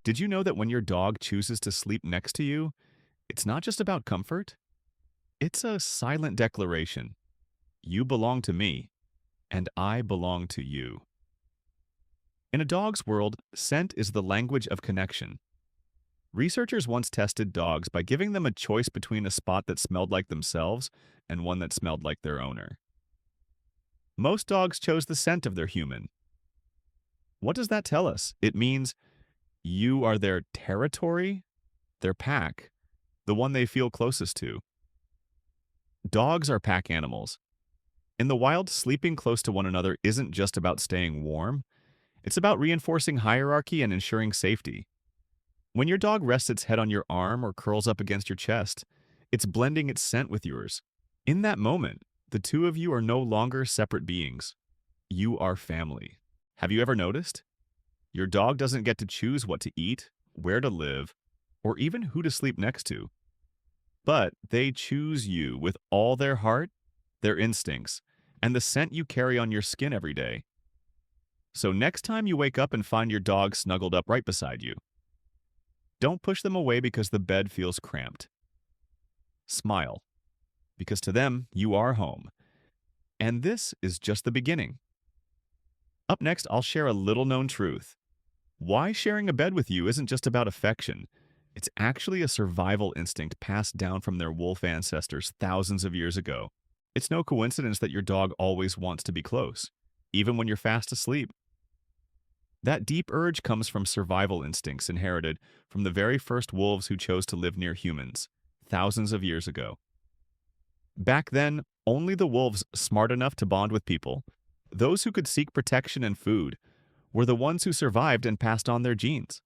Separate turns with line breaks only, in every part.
Did you know that when your dog chooses to sleep next to you, it's not just about comfort? It's a silent declaration. You belong to me, and I belong to you. In a dog's world, scent is the language of connection. Researchers once tested dogs by giving them a choice between a spot that smelled like themselves and one that smelled like their owner. Most dogs chose the scent of their human. What does that tell us? It means you are their territory, their pack, the one they feel closest to. Dogs are pack animals. In the wild, sleeping close to one another isn't just about staying warm, it's about reinforcing hierarchy and ensuring safety. When your dog rests its head on your arm or curls up against your chest, it's blending its scent with yours. In that moment, the two of you are no longer separate beings. You are family. Have you ever noticed? Your dog doesn't get to choose what to eat, where to live, or even who to sleep next to. But they choose you with all their heart, their instincts, and the scent you carry on your skin every day. So next time you wake up and find your dog snuggled up right beside you, don't push them away because the bed feels cramped. Smile, because to them, you are home. And this is just the beginning. Up next, I'll share a little-known truth. Why sharing a bed with you isn't just about affection. It's actually a survival instinct passed down from their wolf ancestors thousands of years ago. It's no coincidence that your dog always wants to be close, even when you're fast asleep. That deep urge comes from survival instincts inherited from the very first wolves who chose to live near humans, thousands of years ago. Back then, only the wolves smart enough to bond with people, those who could seek protection and food, were the ones who survived and passed on their genes.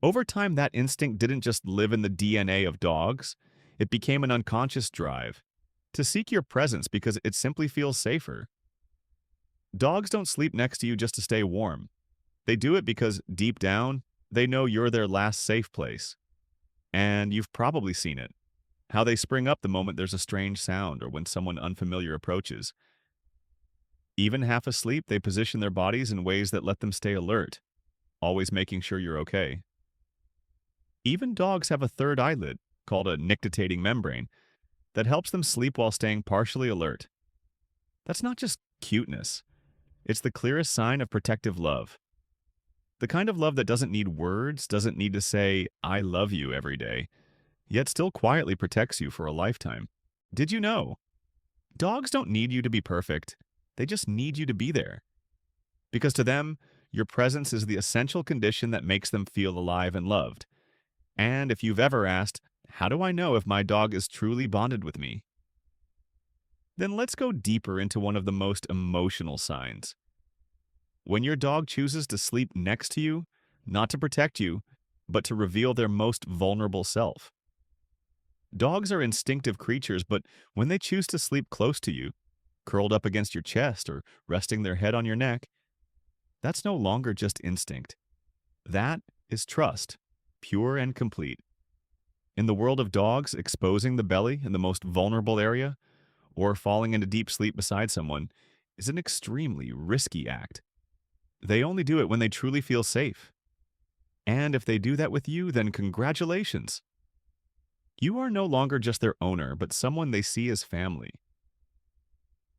Over time, that instinct didn't just live in the DNA of dogs, it became an unconscious drive to seek your presence because it simply feels safer. Dogs don't sleep next to you just to stay warm. They do it because, deep down, they know you're their last safe place. And you've probably seen it. How they spring up the moment there's a strange sound or when someone unfamiliar approaches. Even half asleep, they position their bodies in ways that let them stay alert, always making sure you're okay. Even dogs have a third eyelid, called a nictitating membrane, that helps them sleep while staying partially alert. That's not just cuteness. It's the clearest sign of protective love. The kind of love that doesn't need words, doesn't need to say, I love you every day, yet still quietly protects you for a lifetime. Did you know? Dogs don't need you to be perfect. They just need you to be there. Because to them, your presence is the essential condition that makes them feel alive and loved. And if you've ever asked, how do I know if my dog is truly bonded with me? Then let's go deeper into one of the most emotional signs. When your dog chooses to sleep next to you, not to protect you, but to reveal their most vulnerable self. Dogs are instinctive creatures, but when they choose to sleep close to you, curled up against your chest or resting their head on your neck, that's no longer just instinct. That is trust, pure and complete. In the world of dogs, exposing the belly in the most vulnerable area, or falling into deep sleep beside someone, is an extremely risky act. They only do it when they truly feel safe. And if they do that with you, then congratulations. You are no longer just their owner, but someone they see as family.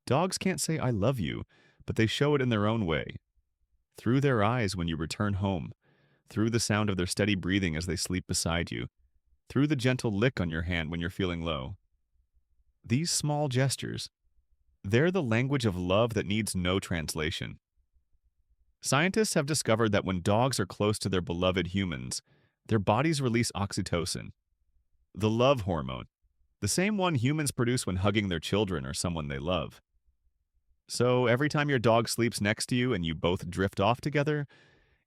Dogs can't say I love you, but they show it in their own way. Through their eyes when you return home, through the sound of their steady breathing as they sleep beside you, through the gentle lick on your hand when you're feeling low. These small gestures, they're the language of love that needs no translation. Scientists have discovered that when dogs are close to their beloved humans, their bodies release oxytocin, the love hormone, the same one humans produce when hugging their children or someone they love. So every time your dog sleeps next to you and you both drift off together,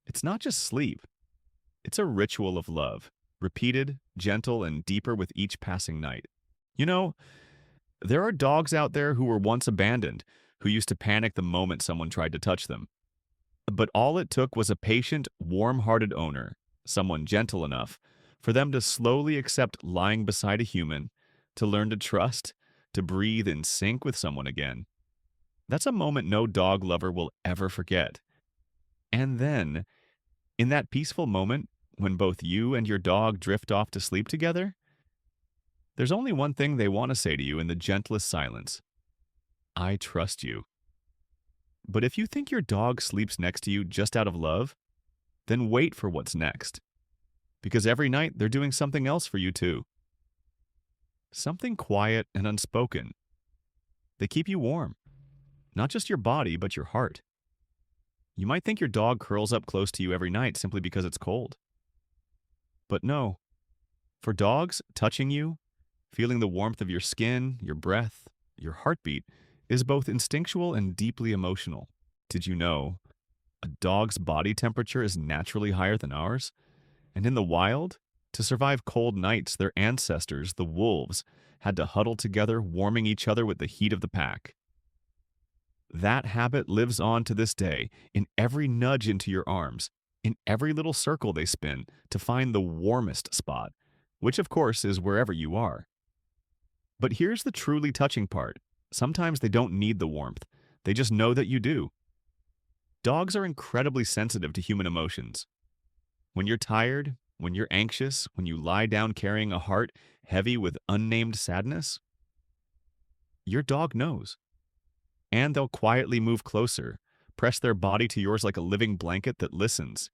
it's not just sleep. It's a ritual of love, repeated, gentle, and deeper with each passing night. You know, there are dogs out there who were once abandoned, who used to panic the moment someone tried to touch them. But all it took was a patient, warm-hearted owner, someone gentle enough, for them to slowly accept lying beside a human, to learn to trust, to breathe in sync with someone again. That's a moment no dog lover will ever forget. And then, In that peaceful moment, when both you and your dog drift off to sleep together, there's only one thing they want to say to you in the gentlest silence: I trust you. But if you think your dog sleeps next to you just out of love, then wait for what's next. Because every night they're doing something else for you too. Something quiet and unspoken. They keep you warm. Not just your body, but your heart. You might think your dog curls up close to you every night simply because it's cold. But no. For dogs, touching you, feeling the warmth of your skin, your breath, your heartbeat, is both instinctual and deeply emotional. Did you know a dog's body temperature is naturally higher than ours? And in the wild, to survive cold nights, their ancestors, the wolves, had to huddle together, warming each other with the heat of the pack. That habit lives on to this day in every nudge into your arms, in every little circle they spin to find the warmest spot, which of course is wherever you are. But here's the truly touching part. Sometimes they don't need the warmth. They just know that you do. Dogs are incredibly sensitive to human emotions. When you're tired, when you're anxious, when you lie down carrying a heart heavy with unnamed sadness, your dog knows. And they'll quietly move closer, press their body to yours like a living blanket that listens,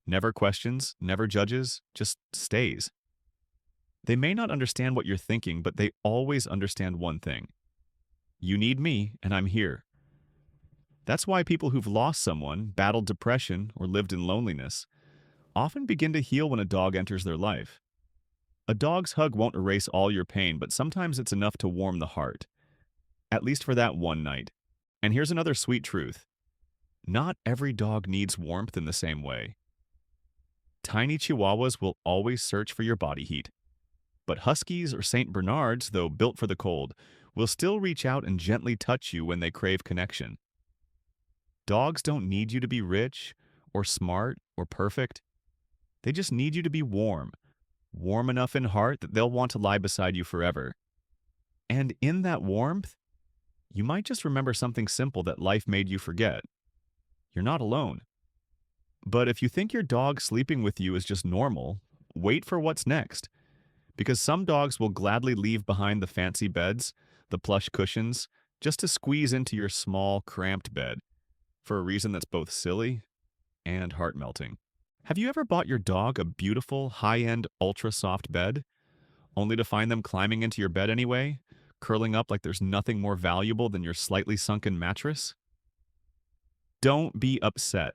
never questions, never judges, just stays. They may not understand what you're thinking, but they always understand one thing. You need me, and I'm here. That's why people who've lost someone, battled depression, or lived in loneliness often begin to heal when a dog enters their life. A dog's hug won't erase all your pain, but sometimes it's enough to warm the heart. At least for that one night. And here's another sweet truth. Not every dog needs warmth in the same way. Tiny Chihuahuas will always search for your body heat. But Huskies or St. Bernards, though built for the cold, will still reach out and gently touch you when they crave connection. Dogs don't need you to be rich, or smart, or perfect. They just need you to be warm. Warm enough in heart that they'll want to lie beside you forever. And in that warmth, you might just remember something simple that life made you forget. You're not alone. But if you think your dog sleeping with you is just normal, wait for what's next. Because some dogs will gladly leave behind the fancy beds, the plush cushions, just to squeeze into your small, cramped bed, for a reason that's both silly and heart-melting. Have you ever bought your dog a beautiful, high-end, ultra-soft bed, only to find them climbing into your bed anyway, curling up like there's nothing more valuable than your slightly sunken mattress? Don't be upset.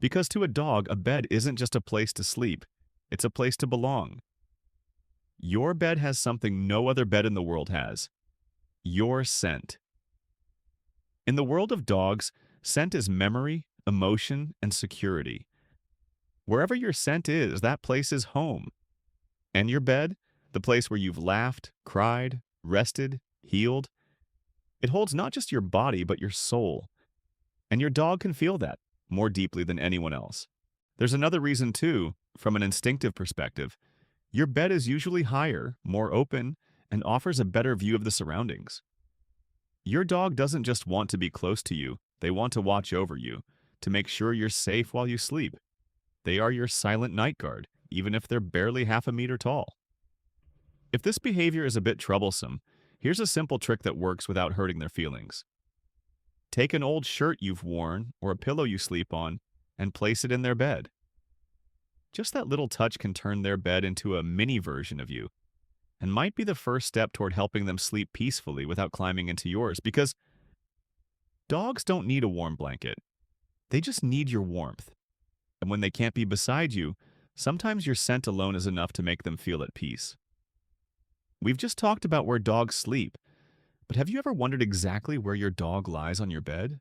Because to a dog, a bed isn't just a place to sleep. It's a place to belong. Your bed has something no other bed in the world has. Your scent. In the world of dogs, scent is memory, emotion, and security. Wherever your scent is, that place is home. And your bed, the place where you've laughed, cried, rested, healed, it holds not just your body, but your soul. And your dog can feel that more deeply than anyone else. There's another reason, too, from an instinctive perspective. Your bed is usually higher, more open, and offers a better view of the surroundings. Your dog doesn't just want to be close to you, they want to watch over you, to make sure you're safe while you sleep. They are your silent night guard, even if they're barely half a meter tall. If this behavior is a bit troublesome, here's a simple trick that works without hurting their feelings. Take an old shirt you've worn or a pillow you sleep on and place it in their bed. Just that little touch can turn their bed into a mini version of you, and might be the first step toward helping them sleep peacefully without climbing into yours, because dogs don't need a warm blanket. They just need your warmth. And when they can't be beside you, sometimes your scent alone is enough to make them feel at peace. We've just talked about where dogs sleep, but have you ever wondered exactly where your dog lies on your bed?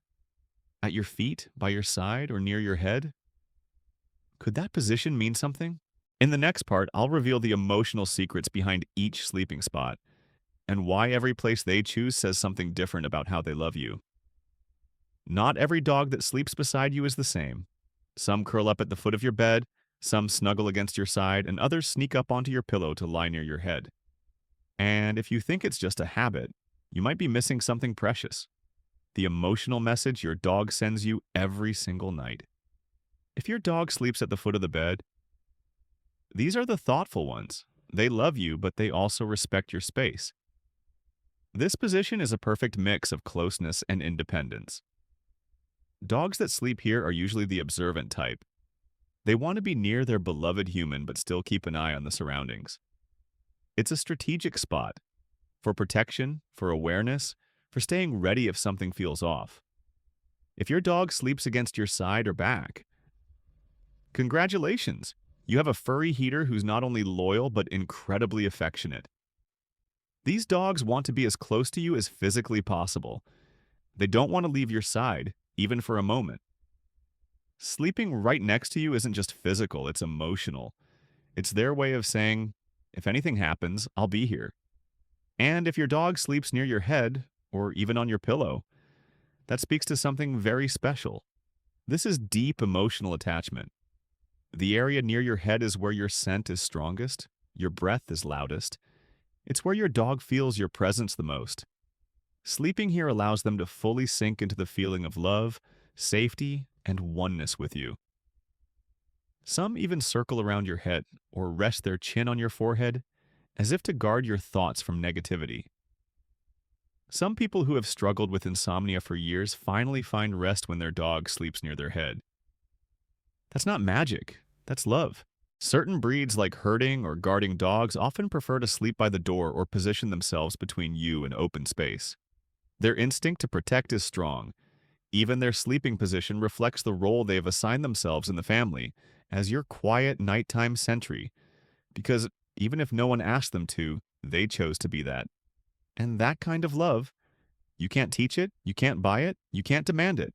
At your feet, by your side, or near your head? Could that position mean something? In the next part, I'll reveal the emotional secrets behind each sleeping spot, and why every place they choose says something different about how they love you. Not every dog that sleeps beside you is the same. Some curl up at the foot of your bed, some snuggle against your side, and others sneak up onto your pillow to lie near your head. And if you think it's just a habit, you might be missing something precious. The emotional message your dog sends you every single night. If your dog sleeps at the foot of the bed, these are the thoughtful ones. They love you, but they also respect your space. This position is a perfect mix of closeness and independence. Dogs that sleep here are usually the observant type. They want to be near their beloved human but still keep an eye on the surroundings. It's a strategic spot for protection, for awareness, for staying ready if something feels off. If your dog sleeps against your side or back, congratulations! You have a furry heater who's not only loyal but incredibly affectionate. These dogs want to be as close to you as physically possible. They don't want to leave your side, even for a moment. Sleeping right next to you isn't just physical, it's emotional. It's their way of saying, if anything happens, I'll be here. And if your dog sleeps near your head, or even on your pillow, that speaks to something very special. This is deep emotional attachment. The area near your head is where your scent is strongest, your breath is loudest. It's where your dog feels your presence the most. Sleeping here allows them to fully sink into the feeling of love, safety, and oneness with you. Some even circle around your head or rest their chin on your forehead, as if to guard your thoughts from negativity. Some people who have struggled with insomnia for years finally find rest when their dog sleeps near their head. That's not magic, that's love. Certain breeds like herding or guarding dogs often prefer to sleep by the door or position themselves between you and open space. Their instinct to protect is strong. Even their sleeping position reflects the role they have assigned themselves in the family as your quiet nighttime sentry, because even if no one asked them to, they chose to be that. And that kind of love, you can't teach it, you can't buy it, you can't demand it.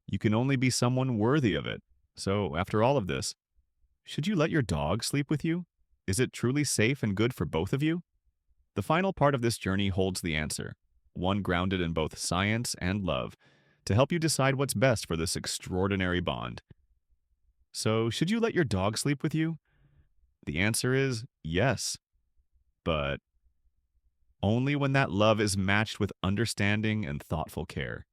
You can only be someone worthy of it. So, after all of this, should you let your dog sleep with you? Is it truly safe and good for both of you? The final part of this journey holds the answer, one grounded in both science and love, to help you decide what's best for this extraordinary bond. So, should you let your dog sleep with you? The answer is yes, but only when that love is matched with understanding and thoughtful care.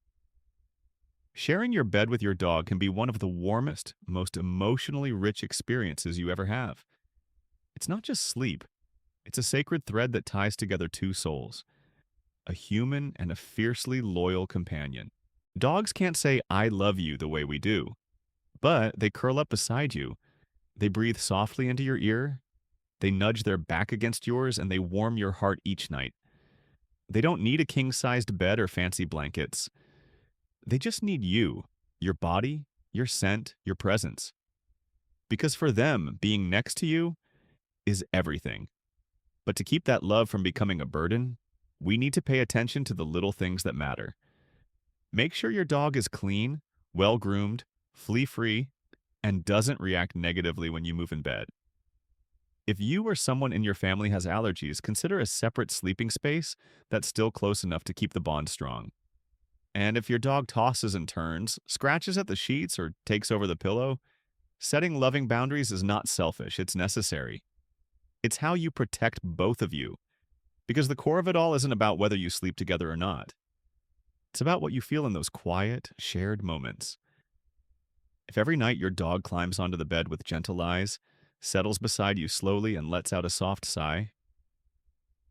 Sharing your bed with your dog can be one of the warmest, most emotionally rich experiences you ever have. It's not just sleep, it's a sacred thread that ties together two souls, a human and a fiercely loyal companion. Dogs can't say, I love you the way we do, but they curl up beside you. They breathe softly into your ear. They nudge their back against yours, and they warm your heart each night. They don't need a king-sized bed or fancy blankets. They just need you, your body, your scent, your presence. Because for them, being next to you is everything. But to keep that love from becoming a burden, we need to pay attention to the little things that matter. Make sure your dog is clean, well-groomed, flea-free, and doesn't react negatively when you move in bed. If you or someone in your family has allergies, consider a separate sleeping space that's still close enough to keep the bond strong. And if your dog tosses and turns, scratches at the sheets, or takes over the pillow, setting loving boundaries is not selfish, it's necessary. It's how you protect both of you. Because the core of it all isn't about whether you sleep together or not. It's about what you feel in those quiet, shared moments. If every night your dog climbs onto the bed with gentle eyes, settles beside you slowly, and lets out a soft sigh,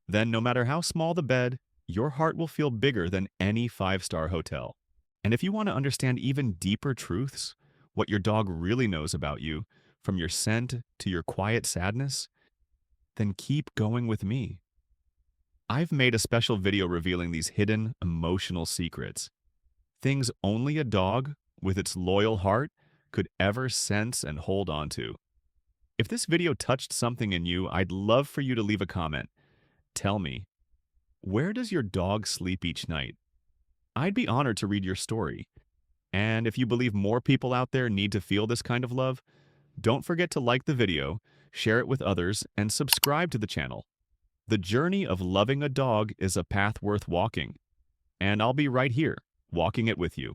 then no matter how small the bed, your heart will feel bigger than any five-star hotel. And if you want to understand even deeper truths, what your dog really knows about you, from your scent to your quiet sadness, then keep going with me. I've made a special video revealing these hidden, emotional secrets. Things only a dog, with its loyal heart, could ever sense and hold on to. If this video touched something in you, I'd love for you to leave a comment. Tell me, where does your dog sleep each night? I'd be honored to read your story. And if you believe more people out there need to feel this kind of love, don't forget to like the video, share it with others, and subscribe to the channel. The journey of loving a dog is a path worth walking, and I'll be right here, walking it with you.